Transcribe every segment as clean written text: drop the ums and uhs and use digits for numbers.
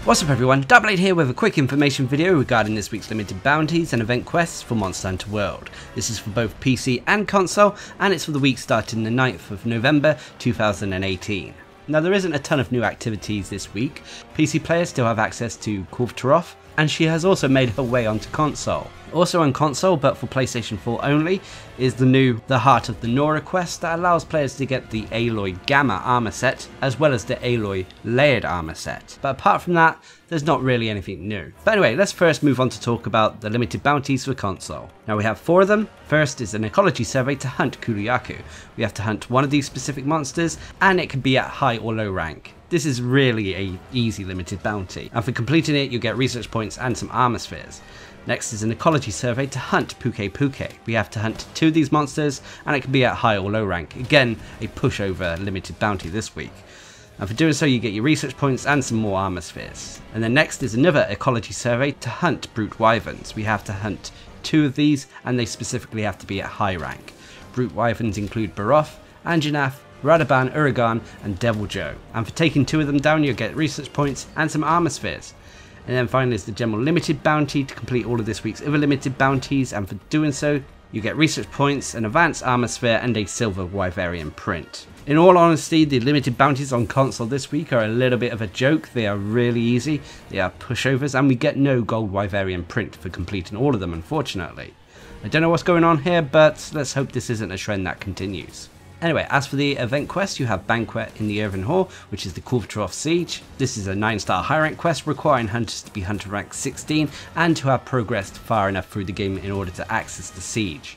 What's up everyone, Darcblade here with a quick information video regarding this week's limited bounties and event quests for Monster Hunter World. This is for both PC and console, and it's for the week starting the 9th of November 2018. Now there isn't a ton of new activities this week. PC players still have access to Kulvtaroth, and she has also made her way onto console. Also on console, but for PlayStation 4 only, is the new The Heart of the Nora quest that allows players to get the Aloy Gamma armor set, as well as the Aloy layered armor set. But apart from that, there's not really anything new. But anyway, let's first move on to talk about the limited bounties for console. Now we have 4 of them. First is an ecology survey to hunt Kuroyaku. We have to hunt one of these specific monsters, and it can be at high or low rank. This is really a easy limited bounty, and for completing it you get research points and some armor spheres. Next is an ecology survey to hunt Puke. We have to hunt 2 of these monsters, and it can be at high or low rank. Again, a pushover limited bounty this week. And for doing so you get your research points and some more armor spheres. And then next is another ecology survey to hunt brute wyverns. We have to hunt 2 of these, and they specifically have to be at high rank. Brute wyverns include Baroth, Anjanath, Radaban, Uragan and Deviljho. And for taking 2 of them down you'll get research points and some armor spheres. And then finally is the general limited bounty to complete all of this week's other limited bounties, and for doing so you get research points, an advanced armor sphere and a silver wyverian print. In all honesty, the limited bounties on console this week are a little bit of a joke. They are really easy, they are pushovers, and we get no gold wyverian print for completing all of them, unfortunately. I don't know what's going on here, but let's hope this isn't a trend that continues. Anyway, as for the event quest, you have Banquet in the Earthen Hall, which is the Kulvtaroth Siege. This is a 9-star high rank quest requiring hunters to be hunter rank 16 and to have progressed far enough through the game in order to access the siege.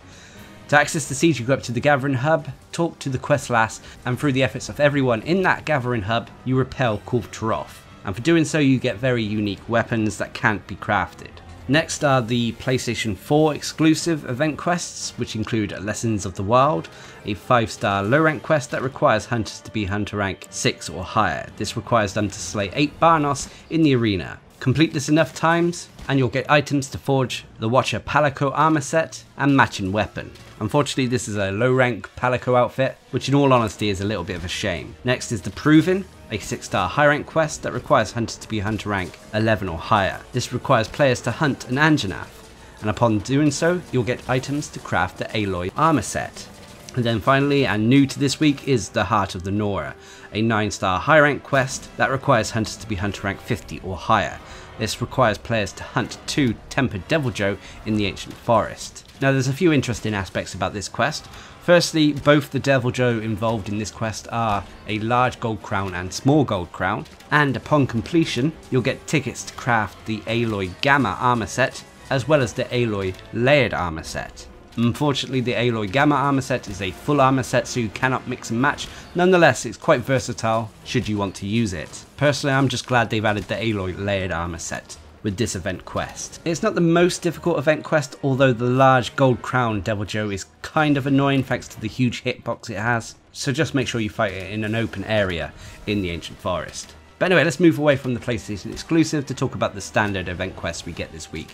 To access the siege you go up to the Gathering Hub, talk to the quest lass, and through the efforts of everyone in that Gathering Hub you repel Kulvtaroth. And for doing so you get very unique weapons that can't be crafted. Next are the PlayStation 4 exclusive event quests, which include Lessons of the Wild, a 5-star low rank quest that requires hunters to be hunter rank 6 or higher. This requires them to slay 8 Barnos in the arena. Complete this enough times and you'll get items to forge the Watcher Palico armor set and matching weapon. Unfortunately this is a low rank Palico outfit, which in all honesty is a little bit of a shame. Next is the Proven, a 6-star high rank quest that requires hunters to be hunter rank 11 or higher. This requires players to hunt an Anjanath, and upon doing so you'll get items to craft the Aloy armor set. And then finally, and new to this week, is the Heart of the Nora, a 9-star high rank quest that requires hunters to be hunter rank 50 or higher. This requires players to hunt 2 tempered Deviljho in the ancient forest. Now there's a few interesting aspects about this quest. Firstly, both the Deviljho involved in this quest are a large gold crown and small gold crown, and upon completion you'll get tickets to craft the Aloy Gamma armor set as well as the Aloy layered armor set. Unfortunately the Aloy Gamma armor set is a full armor set, so you cannot mix and match. Nonetheless, it's quite versatile should you want to use it. Personally, I'm just glad they've added the Aloy layered armor set with this event quest. It's not the most difficult event quest, although the large gold crown Deviljho is kind of annoying thanks to the huge hitbox it has, so just make sure you fight it in an open area in the ancient forest. But anyway, let's move away from the PlayStation exclusive to talk about the standard event quests we get this week.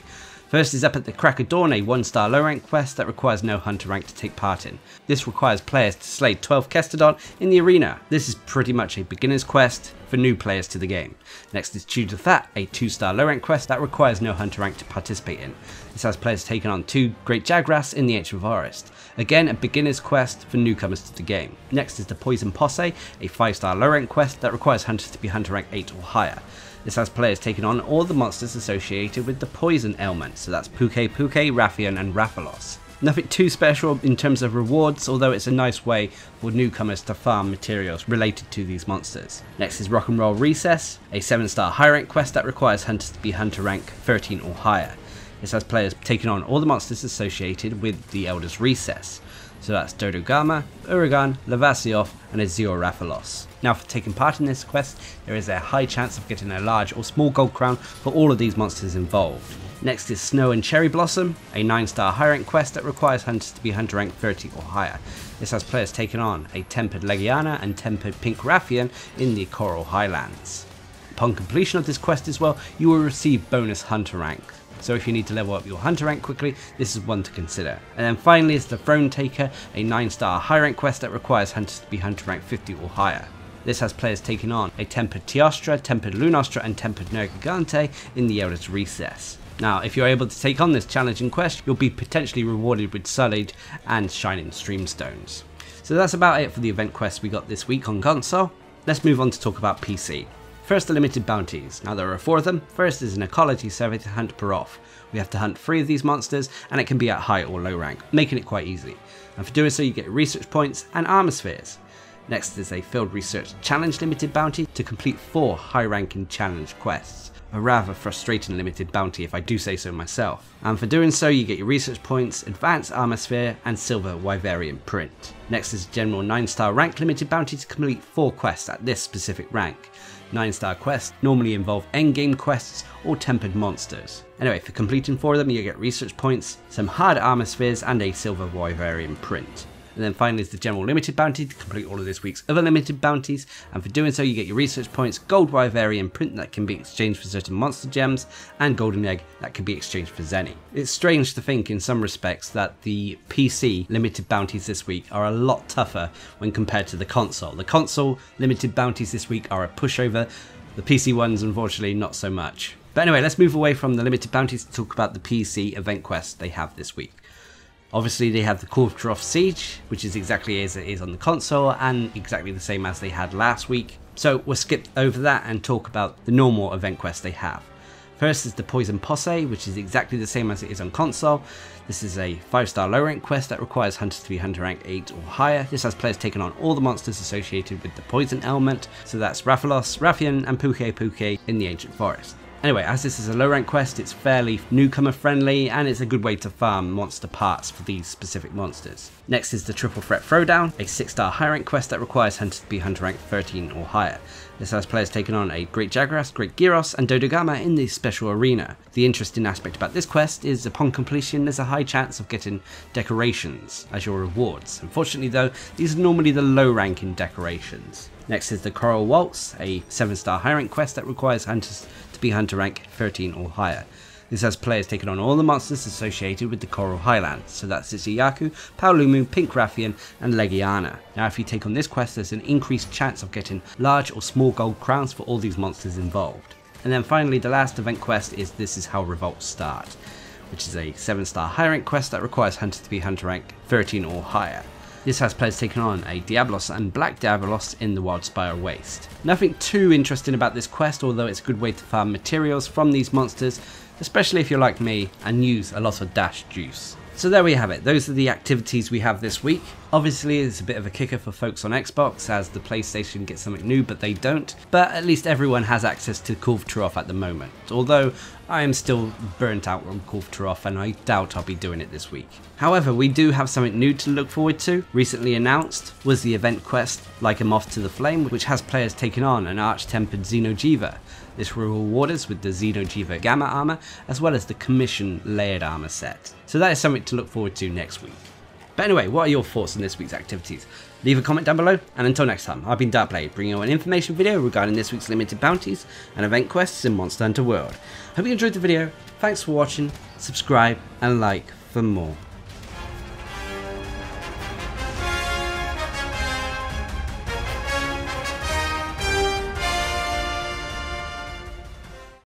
First is up at the Crack of Dawn, a 1-star low rank quest that requires no hunter rank to take part in. This requires players to slay 12 Kestodon in the arena. This is pretty much a beginner's quest for new players to the game. Next is Chew to That, a 2-star low rank quest that requires no hunter rank to participate in. This has players taking on 2 Great Jagras in the ancient forest. Again, a beginner's quest for newcomers to the game. Next is the Poison Posse, a 5-star low rank quest that requires hunters to be hunter rank 8 or higher. This has players taking on all the monsters associated with the poison ailment, so that's Puke, Rathian and Rathalos. Nothing too special in terms of rewards, although it's a nice way for newcomers to farm materials related to these monsters. Next is Rock'n'Roll Recess, a 7-star high rank quest that requires hunters to be hunter rank 13 or higher. This has players taking on all the monsters associated with the Elder's Recess. So that's Dodogama, Uragan, Lavasioth and Azure Rathalos. Now for taking part in this quest, there is a high chance of getting a large or small gold crown for all of these monsters involved. Next is Snow and Cherry Blossom, a 9-star high rank quest that requires hunters to be hunter rank 30 or higher. This has players taking on a tempered Legiana and tempered Pink Rathian in the Coral Highlands. Upon completion of this quest as well, you will receive bonus hunter rank. So if you need to level up your hunter rank quickly, this is one to consider. And then finally is the Throne Taker, a 9-star high rank quest that requires hunters to be hunter rank 50 or higher. This has players taking on a Tempered Teostra, Tempered Lunastra and Tempered Nergigante in the Elder's Recess. Now, if you're able to take on this challenging quest, you'll be potentially rewarded with Sullied and Shining Streamstones. So that's about it for the event quests we got this week on console. Let's move on to talk about PC. First, the limited bounties. Now there are 4 of them. First is an ecology survey to hunt Baroth. We have to hunt 3 of these monsters, and it can be at high or low rank, making it quite easy. And for doing so, you get research points and armor spheres. Next is a field research challenge limited bounty to complete 4 high ranking challenge quests. A rather frustrating limited bounty if I do say so myself. And for doing so, you get your research points, advanced armor sphere and silver Wyverian print. Next is general 9-star rank limited bounty to complete 4 quests at this specific rank. 9-star quests normally involve endgame quests or tempered monsters. Anyway, for completing 4 of them, you get research points, some hard armor spheres and a silver Wyverian print. And then finally is the general limited bounty to complete all of this week's other limited bounties, and for doing so you get your research points, gold Wyverian print that can be exchanged for certain monster gems, and golden egg that can be exchanged for Zenny. It's strange to think in some respects that the PC limited bounties this week are a lot tougher when compared to the console. The console limited bounties this week are a pushover, the PC ones unfortunately not so much. But anyway, let's move away from the limited bounties to talk about the PC event quests they have this week. Obviously they have the Corvtroff Siege, which is exactly as it is on the console and exactly the same as they had last week. So we'll skip over that and talk about the normal event quests they have. First is the Poison Posse, which is exactly the same as it is on console. This is a 5-star low rank quest that requires hunters to be hunter rank 8 or higher. This has players taking on all the monsters associated with the poison element, so that's Rathalos, Rathian and Puke in the Ancient Forest. Anyway, as this is a low rank quest, it's fairly newcomer friendly and it's a good way to farm monster parts for these specific monsters. Next is the Triple Threat Throwdown, a 6-star high rank quest that requires hunters to be hunter rank 13 or higher. This has players taking on a Great Jagras, Great Gyros and Dodogama in the special arena. The interesting aspect about this quest is upon completion there's a high chance of getting decorations as your rewards. Unfortunately though, these are normally the low ranking decorations. Next is the Coral Waltz, a 7-star high rank quest that requires hunters to be hunter rank 13 or higher. This has players taking on all the monsters associated with the Coral Highlands, so that's Ichiyaku, Paolumu, Pink Rathian and Legiana. Now if you take on this quest there's an increased chance of getting large or small gold crowns for all these monsters involved. And then finally the last event quest is This Is How Revolts Start, which is a 7-star high rank quest that requires hunters to be hunter rank 13 or higher. This has players taking on a Diablos and Black Diablos in the Wildspire Waste. Nothing too interesting about this quest, although it's a good way to farm materials from these monsters, especially if you're like me and use a lot of dash juice. So there we have it, those are the activities we have this week. Obviously it's a bit of a kicker for folks on Xbox as the PlayStation gets something new but they don't, but at least everyone has access to Corvtroff at the moment, although I am still burnt out on Corvtroff and I doubt I'll be doing it this week. However, we do have something new to look forward to. Recently announced was the event quest Like a Moth to the Flame, which has players taking on an Arch-Tempered Xeno'jiiva. This will reward us with the Xeno'jiiva Gamma armor as well as the Commission layered armor set. So that is something to look forward to next week. But anyway, what are your thoughts on this week's activities? Leave a comment down below, and until next time, I've been Darcblade, bringing you an information video regarding this week's limited bounties and event quests in Monster Hunter World. Hope you enjoyed the video, thanks for watching, subscribe and like for more.